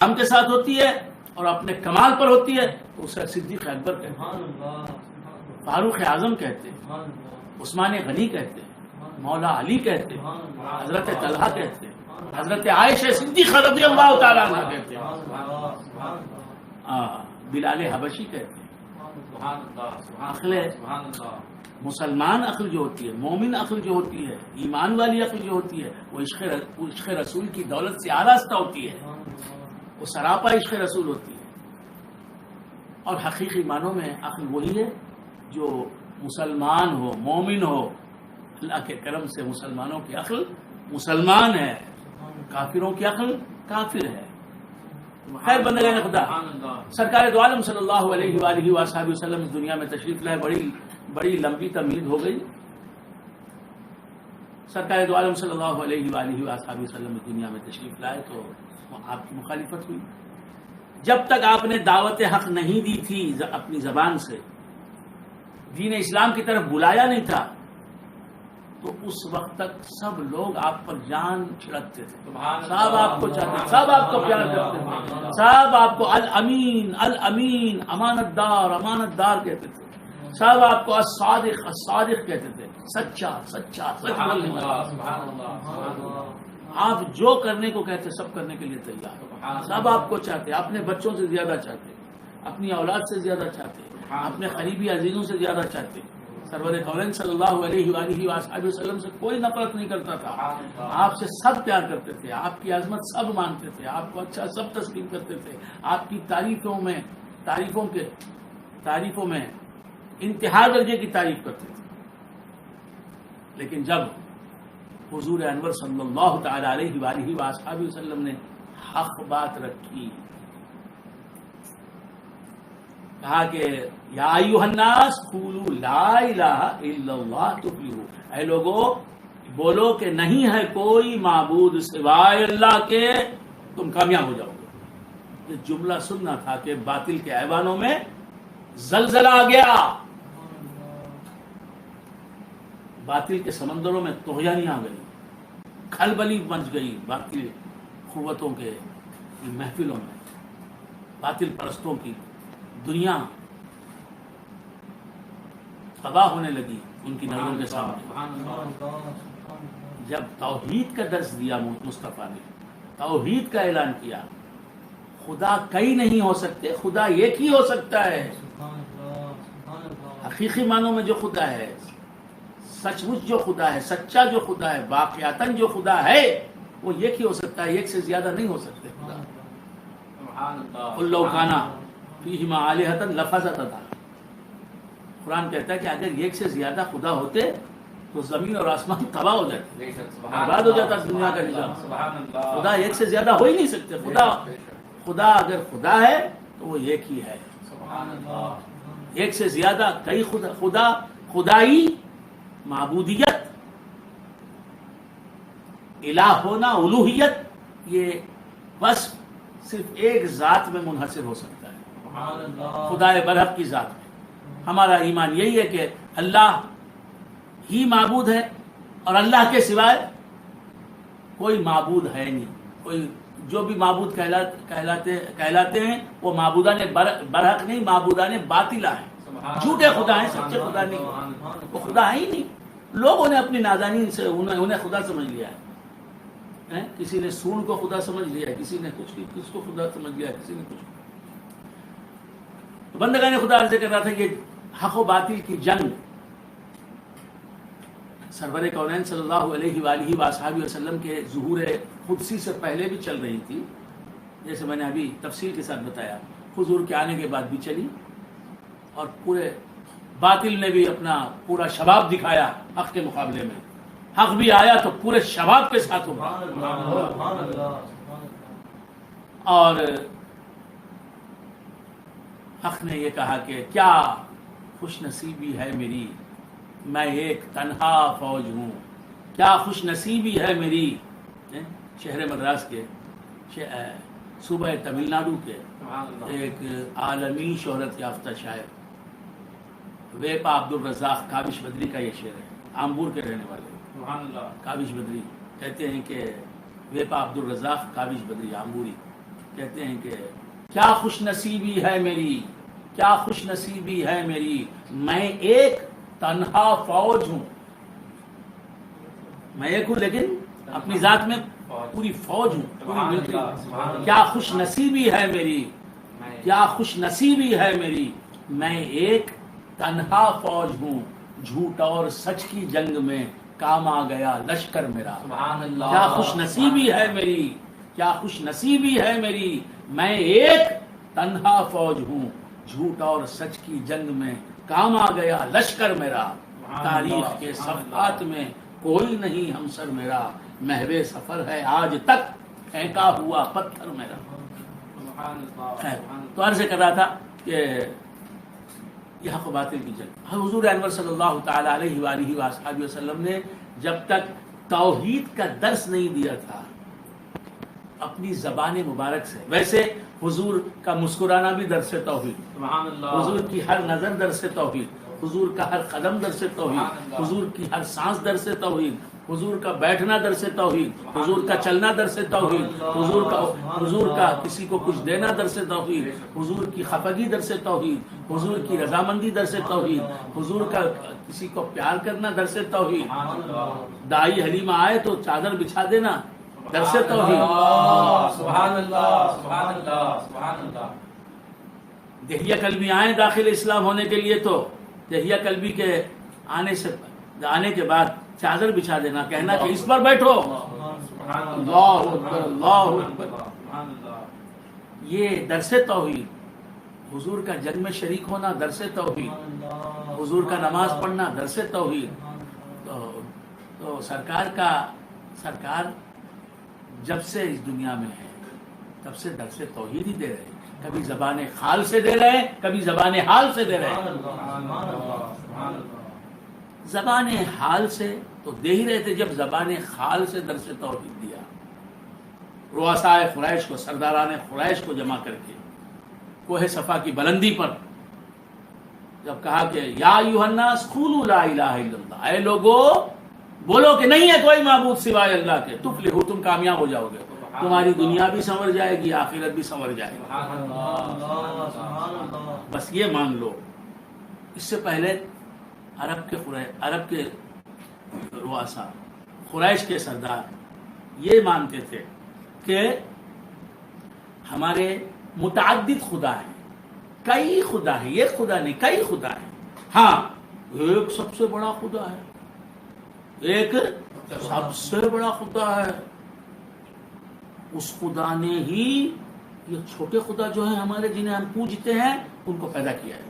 ہم کے ساتھ ہوتی ہے اور اپنے کمال پر ہوتی ہے تو اسے صدیق اکبر کہتے ہیں، فاروق اعظم کہتے ہیں، عثمان غنی کہتے ہیں، مولا علی کہتے ہیں، حضرت طلحہ کہتے ہیں، حضرت عائشہ صدیقہ رضی اللہ تعالیٰ عنہ کہتے ہیں، بلال حبشی کہتے ہیں۔ عقل مسلمان عقل جو ہوتی ہے، مومن عقل جو ہوتی ہے، ایمان والی عقل جو ہوتی ہے، وہ عشق رسول کی دولت سے آراستہ ہوتی ہے، وہ سراپا عشق رسول ہوتی ہے۔ اور حقیقی معنوں میں عقل وہی ہے جو مسلمان ہو، مومن ہو، اللہ کے کرم سے مسلمانوں کی عقل مسلمان ہے، کافروں کی عقل کافر ہے۔ خیر بندگان خدا، سرکار دو عالم صلی اللہ علیہ وآلہ وآلہ وسلم اس دنیا میں تشریف لائے، بڑی لمبی تمہید ہو گئی۔ سرکار دو عالم صلی اللہ علیہ وآلہ وآلہ وسلم اس دنیا میں تشریف لائے تو آپ کی مخالفت ہوئی۔ جب تک آپ نے دعوت حق نہیں دی تھی اپنی زبان سے، دین اسلام کی طرف بلایا نہیں تھا، تو اس وقت تک سب لوگ آپ پر جان چھڑکتے تھے، سب آپ کو چاہتے تھے، سب آپ کو پیار کرتے تھے، سب آپ کو الامین الامین امانت دار کہتے تھے، سب آپ کو الصادق کہتے تھے، سچا سچ بولنے والا۔ آپ جو کرنے کو کہتے سب کرنے کے لیے تیار، سب آپ کو چاہتے، اپنے بچوں سے زیادہ چاہتے، اپنی اولاد سے زیادہ چاہتے، اپنے قریبی عزیزوں سے زیادہ چاہتے۔ سرور کونین صلی اللہ علیہ وآلہ وآلہ وسلم سے کوئی نفرت نہیں کرتا تھا، آپ سے سب پیار کرتے تھے، آپ کی عظمت سب مانتے تھے، آپ کو اچھا سب تسلیم کرتے تھے، آپ کی تعریفوں میں انتہا درجے کی تعریف کرتے تھے۔ لیکن جب حضور انور صلی اللہ تعالی علیہ وآلہ وآلہ وسلم نے حق بات رکھی، کہا کہ یا ایھا الناس قولوا لا الہ الا اللہ تفلحوا، اے لوگو بولو کہ نہیں ہے کوئی معبود سوائے اللہ کے، تم کامیاب ہو جاؤ گے۔ یہ جملہ سننا تھا کہ باطل کے ایوانوں میں زلزلہ آ گیا، باطل کے سمندروں میں طغیانی آ گئی، کھلبلی مچ گئی باطل قوتوں کے محفلوں میں، باطل پرستوں کی دنیا تباہ ہونے لگی ان کی نظروں کے سامنے۔ جب توحید کا درس دیا مصطفیٰ نے، توحید کا اعلان کیا، خدا کئی نہیں ہو سکتے، خدا ایک ہی ہو سکتا ہے، حقیقی معنوں میں جو خدا ہے، سچ مچ جو خدا ہے، سچا جو خدا ہے، واقعتاً جو خدا ہے، وہ ایک ہی ہو سکتا ہے، ایک سے زیادہ نہیں ہو سکتے خدا۔ قل لو کان فیہما آلہۃ لفسدتا، قرآن کہتا ہے کہ اگر ایک سے زیادہ خدا ہوتے تو زمین اور آسمان تباہ ہو جاتے، برباد ہو جاتا دنیا کا نظام۔ خدا ایک سے زیادہ ہو ہی نہیں سکتے، خدا اگر خدا ہے تو وہ ایک ہی ہے، ایک سے زیادہ کئی خدائی، معبودیت، الہ ہونا، الوہیت، یہ بس صرف ایک ذات میں منحصر ہو سکتا ہے، خدا برحق کی ذات میں۔ ہمارا ایمان یہی ہے کہ اللہ ہی معبود ہے اور اللہ کے سوائے کوئی معبود ہے نہیں، کوئی جو بھی معبود کہلاتے ہیں وہ معبودان برحق نہیں، معبودان باطلہ ہیں، جھوٹے خدا ہیں، سچے خدا نہیں، وہ خدا ہے ہی نہیں۔ لوگوں نے اپنی نادانی سے انہیں خدا سمجھ لیا ہے، کسی نے سون کو خدا سمجھ لیا ہے، کسی نے کس کو خدا سمجھ لیا ہے، کسی نے کچھ۔ بندگان خدا عرض کر رہا تھا کہ حق و باطل کی جنگ سرور کونین صلی اللہ علیہ وآلہ وآلہ وسلم کے ظہور قدسی سے پہلے بھی چل رہی تھی، جیسے میں نے ابھی تفصیل کے ساتھ بتایا، حضور کے آنے کے بعد بھی چلی، اور پورے باطل نے بھی اپنا پورا شباب دکھایا حق کے مقابلے میں، حق بھی آیا تو پورے شباب کے ساتھ ہوا، اور حق نے یہ کہا کہ کیا خوش نصیبی ہے میری، میں ایک تنہا فوج ہوں، کیا خوش نصیبی ہے میری۔ شہر مدراس کے صوبہ تمل ناڈو کے ایک عالمی شہرت یافتہ شاعر ویپا عبد الرزاق کاوش بدری کا یہ شعر ہے، آمبور کے رہنے والے کاوش بدری کہتے ہیں کہ ویپا عبد الرزاق کاوش بدری آمبوری کہتے ہیں کہ کیا خوش نصیبی ہے میری، کیا خوش نصیبی ہے میری، میں ایک تنہا فوج ہوں. میں ایک ہوں لیکن اپنی ذات میں پوری فوج ہوں، پوری ملٹری. کیا خوش نصیبی ہے میری، کیا خوش نصیبی ہے میری، میں ایک تنہا فوج ہوں، جھوٹ اور سچ کی جنگ میں کام آ گیا لشکر میرا. کیا خوش نصیبی ہے میری، کیا خوش نصیبی ہے میری، میں ایک تنہا فوج ہوں، جھوٹ اور سچ کی جنگ میں کام آ گیا لشکر میرا. تاریخ کے صفحات میں کوئی نہیں ہمسر میرا، محو سفر ہے آج تک پھینکا ہوا پتھر میرا. تو عرض کر رہا تھا کہ یہ حق و باطل کی جنگ. حضور انور صلی اللہ تعالی علیہ وآلہ وآلہ وسلم نے جب تک توحید کا درس نہیں دیا تھا اپنی زبان مبارک سے، ویسے حضور کا مسکرانا بھی درس توحید، حضور کی ہر نظر درس توحید، حضور کا ہر قدم درس توحید، حضور کی ہر سانس درس توحید، حضور کا بیٹھنا درس توحید، حضور کا چلنا درس توحید، حضور کا کسی کو کچھ دینا درس توحید، حضور کی خفگی درس توحید، حضور کی رضامندی درس توحید، حضور کا کسی کو پیار کرنا درس توحید. دائی حلیمہ آئے تو چادر بچھا دینا درس توحید. سبحان اللہ سبحان اللہ سبحان اللہ. دہیہ قلبی آئے داخل اسلام ہونے کے لیے تو دہیہ قلبی کے آنے کے بعد چادر بچھا دینا، کہنا کہ اس پر بیٹھو. اللہ اکبر اللہ اکبر. یہ درس توحید. حضور کا جنگ میں شریک ہونا درس توحید، حضور کا نماز پڑھنا درس توحید. تو سرکار جب سے اس دنیا میں ہے تب سے درس توحید ہی دے رہے ہیں. کبھی زبان خال سے دے رہے ہیں، کبھی زبان حال سے دے رہے ہیں. زبان حال سے تو دے ہی رہے تھے، جب زبان خال سے درس توحید دیا. رؤساء قریش کو، سرداران قریش کو جمع کر کے کوہ صفا کی بلندی پر جب کہا کہ یا ایھا الناس قولوا لا الہ الا اللہ، اے لوگو بولو کہ نہیں ہے کوئی معبود سوائے اللہ کے، تفلحوا، تم کامیاب ہو جاؤ گے، تمہاری دنیا بھی سنور جائے گی، آخرت بھی سنور جائے گی. بس یہ مان لو. اس سے پہلے عرب کے رؤساء قریش کے سردار یہ مانتے تھے کہ ہمارے متعدد خدا ہیں، کئی خدا ہیں، ایک خدا نہیں کئی خدا ہیں. ہاں ایک سب سے بڑا خدا ہے، ایک سب سے بڑا خدا ہے. اس خدا نے ہی یہ چھوٹے خدا جو ہیں ہمارے جنہیں ہم پوجتے ہیں ان کو پیدا کیا ہے.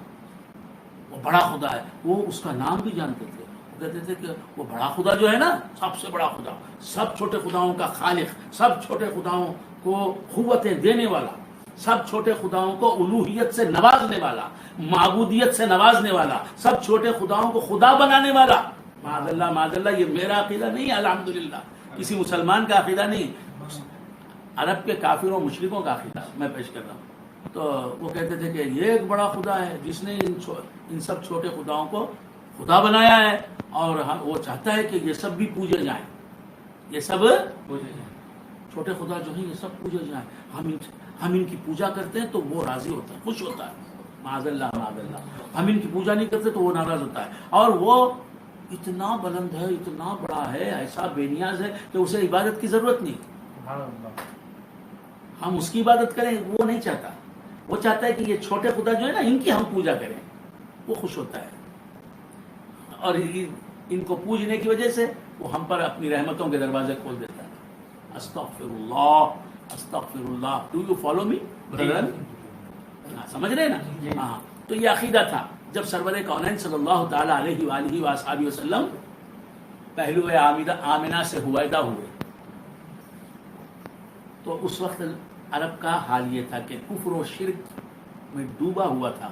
وہ بڑا خدا ہے، وہ اس کا نام بھی جانتے تھے. وہ کہتے تھے کہ وہ بڑا خدا جو ہے نا، سب سے بڑا خدا، سب چھوٹے خداؤں کا خالق، سب چھوٹے خداؤں کو قوتیں دینے والا، سب چھوٹے خداؤں کو الوہیت سے نوازنے والا، معبودیت سے نوازنے والا، سب چھوٹے خداؤں کو خدا بنانے والا. معاذ اللہ یہ میرا عقیدہ نہیں ہے، الحمدللہ کسی مسلمان کا عقیدہ نہیں، عرب کے کافروں مشرکوں کا عقیدہ میں پیش کر رہا ہوں. تو وہ کہتے تھے کہ یہ ایک بڑا خدا ہے جس نے ان سب چھوٹے خداؤں کو خدا بنایا ہے، اور وہ چاہتا ہے کہ یہ سب بھی پوجے جائیں، یہ سب چھوٹے خدا جو ہیں یہ سب پوجے جائیں. ہم ان کی پوجا کرتے ہیں تو وہ راضی ہوتا ہے، خوش ہوتا ہے. معاذ اللہ ہم ان کی پوجا نہیں کرتے تو وہ ناراض ہوتا ہے. اور وہ اتنا بلند ہے، اتنا بڑا ہے، ایسا بے نیاز ہے کہ اسے عبادت کی ضرورت نہیں. ہم اس کی عبادت کریں وہ نہیں چاہتا، وہ چاہتا ہے کہ یہ چھوٹے خدا جو ہے نا ان کی ہم پوجا کریں، وہ خوش ہوتا ہے. اور ان کو پوجنے کی وجہ سے وہ ہم پر اپنی رحمتوں کے دروازے کھول دیتا ہے. استغفر اللہ. ڈو یو فالو می برادر؟ سمجھ رہے نا؟ ہاں. تو یہ عقیدہ تھا جب سرور کونین صلی اللہ تعالی علیہ وآلہ وآلہ وسلم پہلو آمنہ سے ہویدہ ہوئے تو اس وقت عرب کا حال یہ تھا کہ کفر و شرک میں ڈوبا ہوا تھا.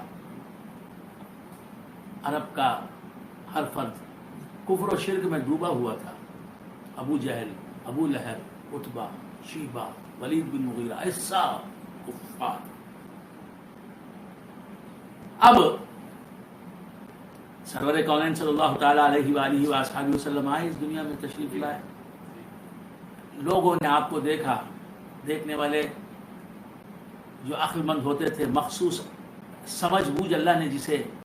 عرب کا ہر فرد کفر و شرک میں ڈوبا ہوا تھا. ابو جہل، ابو لہب، عتبہ، شیبہ، ولید بن مغیرہ، ایسا کفار. اب سرور کونین صلی اللہ تعالی علیہ وآلہ وآلہ وسلم آئے، اس دنیا میں تشریف لائے. لوگوں نے آپ کو دیکھا، دیکھنے والے جو عقل مند ہوتے تھے، مخصوص سمجھ بوجھ اللہ نے جسے